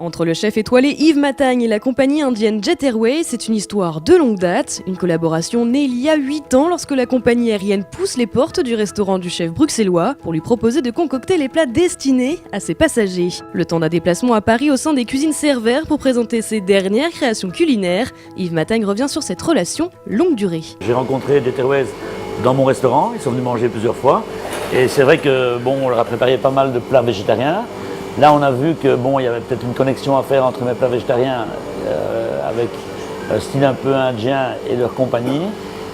Entre le chef étoilé Yves Matagne et la compagnie indienne Jet Airways, c'est une histoire de longue date. Une collaboration née il y a 8 ans lorsque la compagnie aérienne pousse les portes du restaurant du chef bruxellois pour lui proposer de concocter les plats destinés à ses passagers. Le temps d'un déplacement à Paris au sein des cuisines Cervère pour présenter ses dernières créations culinaires, Yves Matagne revient sur cette relation longue durée. J'ai rencontré Jet Airways dans mon restaurant, ils sont venus manger plusieurs fois. Et c'est vrai que on leur a préparé pas mal de plats végétariens. Là, on a vu que il y avait peut-être une connexion à faire entre mes plats végétariens avec un style un peu indien et leur compagnie.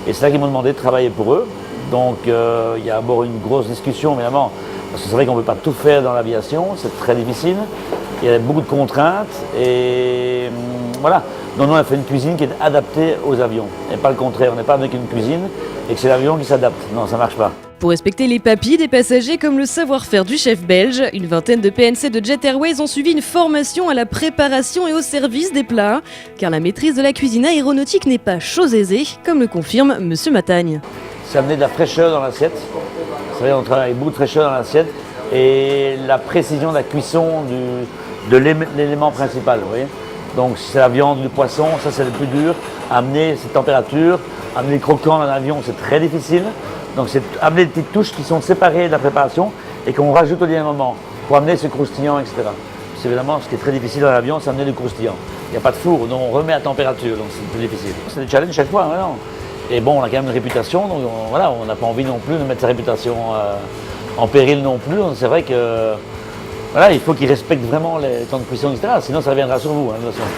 Et c'est là qu'ils m'ont demandé de travailler pour eux. Donc, il y a d'abord une grosse discussion, évidemment, parce que c'est vrai qu'on ne peut pas tout faire dans l'aviation, c'est très difficile. Il y a beaucoup de contraintes et voilà. Donc, nous, on a fait une cuisine qui est adaptée aux avions et pas le contraire. On n'est pas avec une cuisine et que c'est l'avion qui s'adapte. Non, ça ne marche pas. Pour respecter les papilles des passagers comme le savoir-faire du chef belge, une vingtaine de PNC de Jet Airways ont suivi une formation à la préparation et au service des plats, car la maîtrise de la cuisine aéronautique n'est pas chose aisée, comme le confirme Monsieur Matagne. C'est amener de la fraîcheur dans l'assiette, c'est vrai, on travaille avec beaucoup de fraîcheur dans l'assiette, et la précision de la cuisson de l'élément principal, vous voyez. Donc si c'est la viande ou le poisson, ça c'est le plus dur, amener cette température, amener les croquants dans l'avion, c'est très difficile. Donc c'est amener des petites touches qui sont séparées de la préparation et qu'on rajoute au dernier moment pour amener ce croustillant, etc. C'est évidemment ce qui est très difficile dans l'avion, c'est amener du croustillant. Il n'y a pas de four, donc on remet à température, donc c'est plus difficile. C'est des challenges chaque fois, hein, non. Et on a quand même une réputation, donc on n'a pas envie non plus de mettre sa réputation en péril non plus. Donc c'est vrai que il faut qu'ils respectent vraiment les temps de cuisson, etc. Sinon ça reviendra sur vous, hein, de toute façon.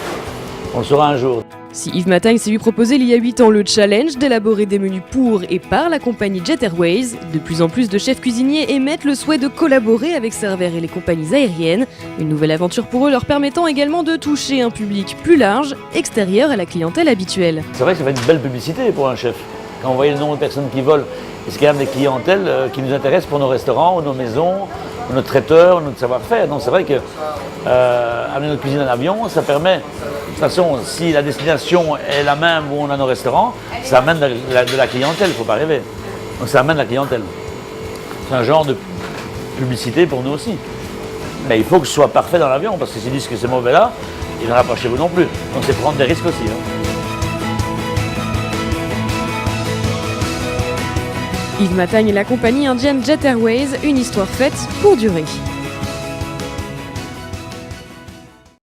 On le saura un jour. Si Yves Matagne s'est vu proposer il y a 8 ans le challenge d'élaborer des menus pour et par la compagnie Jet Airways, de plus en plus de chefs cuisiniers émettent le souhait de collaborer avec Cervère et les compagnies aériennes. Une nouvelle aventure pour eux leur permettant également de toucher un public plus large, extérieur à la clientèle habituelle. C'est vrai que ça fait une belle publicité pour un chef. Quand on voit le nombre de personnes qui volent, et c'est quand même des clientèles qui nous intéressent pour nos restaurants, ou nos maisons, ou notre traiteur, ou notre savoir-faire. Donc c'est vrai que amener notre cuisine en avion, ça permet, de toute façon, si la destination est la même où on a nos restaurants, ça amène de la clientèle, il ne faut pas rêver. Donc ça amène de la clientèle. C'est un genre de publicité pour nous aussi. Mais il faut que ce soit parfait dans l'avion, parce que s'ils disent que c'est mauvais là, ils ne viendront pas chez vous non plus. Donc c'est prendre des risques aussi. Yves Matagne et la compagnie indienne Jet Airways, une histoire faite pour durer.